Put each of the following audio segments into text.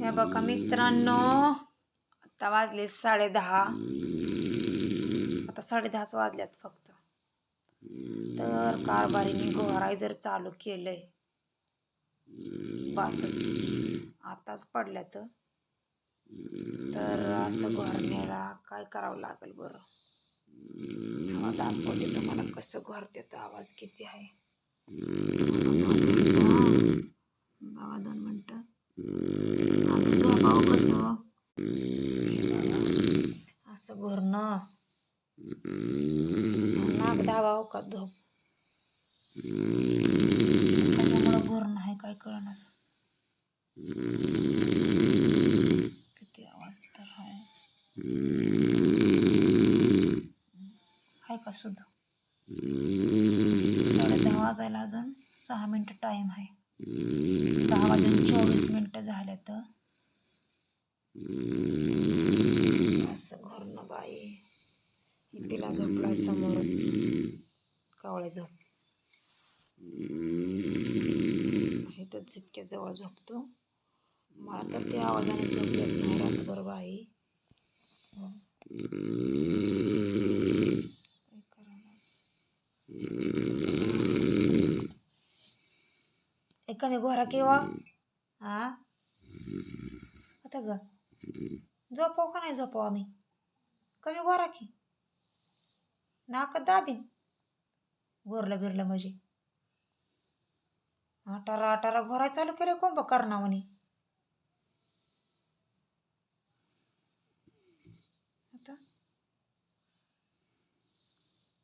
हे बघा मित्रांनो, आता वाजले 10:30. आता 10:30 वाजल्यात फक्त. तर कारभारीने घोराय जर चालू केलंय बसच आताच पडल्यात. तर असं घोरण्याला काय करावं लागेल बरं? तेव्हा दाखवते तुम्हाला कसं घोरते. आवाज किती आहे बघा. 2 मिनिटं आम्ही झोपावं कसं? असं घोरणं नाक दाबावं का झोप? त्याच्यामुळं घोरणं आहे काय कळणार. किती आवाज तर आहे का सुद्धा? 10:30 वाजायला अजून 6 मिनिटं टाइम आहे. 10 वाजून 24 मिनिटं झाल्या. तर असं घोरणं बाई. तिला झोपलाय समोरच कावळे झोप. इथं जितक्या जवळ झोपतो. मला तर त्या आवाजाने झोप येत नाही रात्रभर बाई. कमी घोरा किंवा हा आता ग झोपाव का नाही झोपाव आम्ही? कमी घोरा की नाक दाबीन घोरलं बिरलं म्हणजे. आटारा घोराय चालू केलं कोंब करणावणी. आता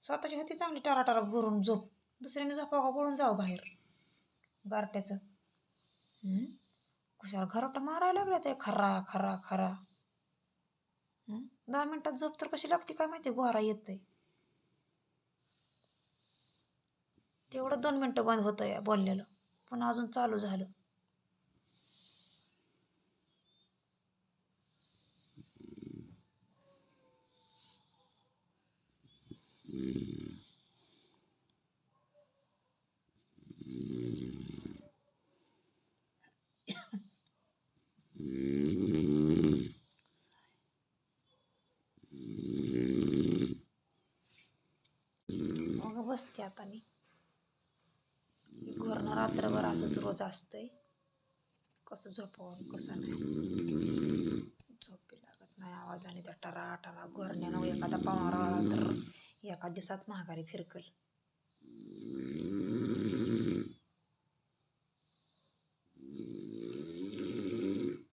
स्वतःची होती चांगली टारा घोरून झोप. दुसऱ्याने झोपाव का पळून जावं बाहेर गारट्याचं. कशाला घराट मारायला लागलं ते खरा खरा खरा. 10 मिनिटात झोप तर कशी लागते काय माहिती. घोरा येतंय तेवढं 2 मिनिटं बंद होतं या बोललेलं, पण अजून चालू झालं. मग बसते आता मी. घोरणं रात्रभर असंच रोज असतंय. कसं झोपावं कसं नाही झोपी लागत नाही आवाजाने. त्या टरा घोरण्यानं एखादा पाहुणा राहिला तर एका दिवसात महागारी फिरकल.